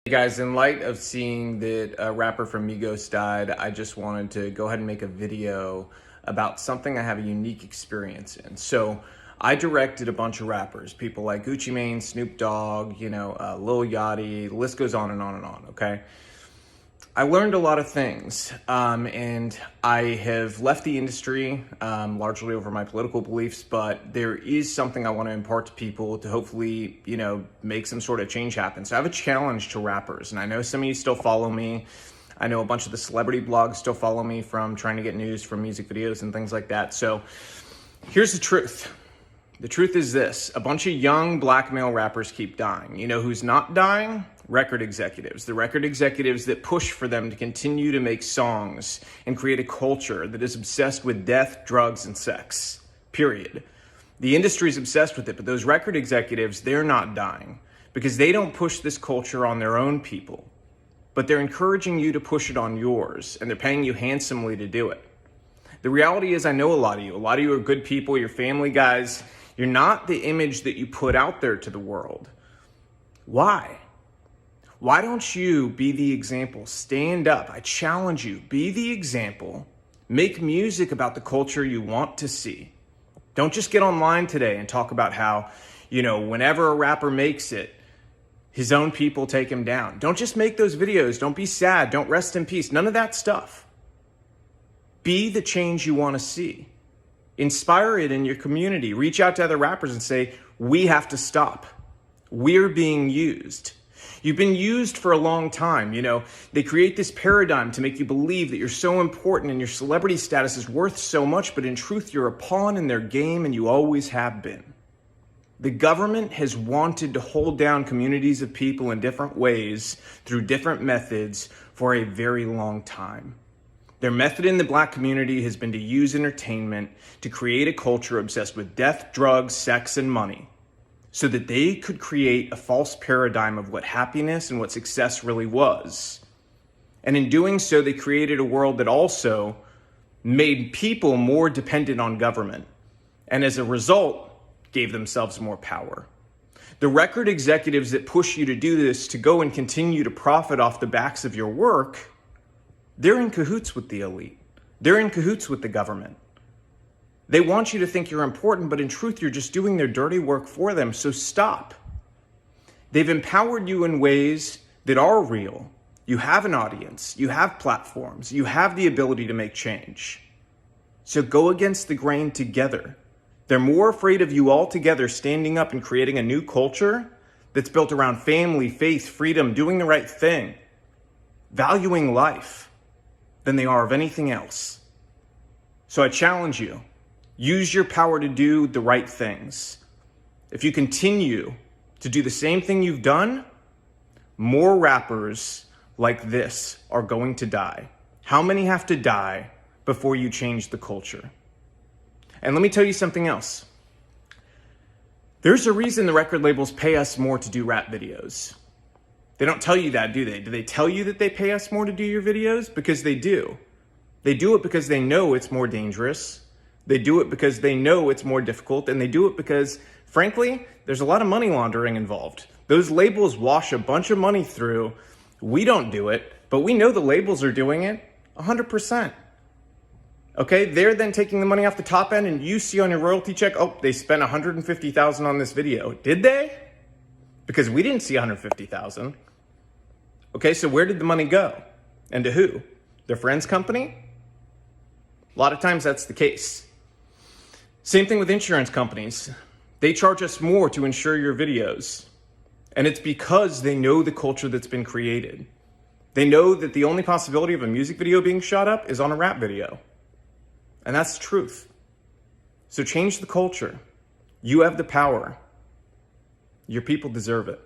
Hey guys, in light of seeing that a rapper from Migos died, I just wanted to go ahead and make a video about something I have a unique experience in. So I directed a bunch of rappers, people like Gucci Mane, Snoop Dogg, Lil Yachty, the list goes on and on and on, okay? I learned a lot of things, and I have left the industry largely over my political beliefs, but there is something I want to impart to people to hopefully, make some sort of change happen. So I have a challenge to rappers, and I know some of you still follow me. I know a bunch of the celebrity blogs still follow me from trying to get news from music videos and things like that. So here's the truth. The truth is this: a bunch of young black male rappers keep dying. You know who's not dying? Record executives. The record executives that push for them to continue to make songs and create a culture that is obsessed with death, drugs, and sex. Period. The industry is obsessed with it, but those record executives, they're not dying because they don't push this culture on their own people, but they're encouraging you to push it on yours, and they're paying you handsomely to do it. The reality is, I know a lot of you. A lot of you are good people. You're family guys. You're not the image that you put out there to the world. Why? Why don't you be the example? Stand up. I challenge you. Be the example. Make music about the culture you want to see. Don't just get online today and talk about how, whenever a rapper makes it, his own people take him down. Don't just make those videos. Don't be sad. Don't rest in peace. None of that stuff. Be the change you want to see. Inspire it in your community. Reach out to other rappers and say, we have to stop. We're being used. You've been used for a long time. They create this paradigm to make you believe that you're so important and your celebrity status is worth so much, but in truth, you're a pawn in their game and you always have been. The government has wanted to hold down communities of people in different ways through different methods for a very long time. Their method in the black community has been to use entertainment to create a culture obsessed with death, drugs, sex, and money, so that they could create a false paradigm of what happiness and what success really was. And in doing so, they created a world that also made people more dependent on government, and as a result, gave themselves more power. The record executives that push you to do this, to go and continue to profit off the backs of your work, they're in cahoots with the elite. They're in cahoots with the government. They want you to think you're important, but in truth, you're just doing their dirty work for them, so stop. They've empowered you in ways that are real. You have an audience, you have platforms, you have the ability to make change. So go against the grain together. They're more afraid of you all together standing up and creating a new culture that's built around family, faith, freedom, doing the right thing, valuing life, than they are of anything else. So I challenge you. Use your power to do the right things. If you continue to do the same thing you've done, more rappers like this are going to die. How many have to die before you change the culture? And let me tell you something else. There's a reason the record labels pay us more to do rap videos. They don't tell you that, do they? Do they tell you that they pay us more to do your videos? Because they do. They do it because they know it's more dangerous. They do it because they know it's more difficult, and they do it because, frankly, there's a lot of money laundering involved. Those labels wash a bunch of money through. We don't do it, but we know the labels are doing it 100%. Okay, they're then taking the money off the top end, and you see on your royalty check, oh, they spent $150,000 on this video. Did they? Because we didn't see $150,000. Okay, so where did the money go? And to who? Their friend's company? A lot of times that's the case. Same thing with insurance companies. They charge us more to insure your videos. And it's because they know the culture that's been created. They know that the only possibility of a music video being shot up is on a rap video. And that's the truth. So change the culture. You have the power. Your people deserve it.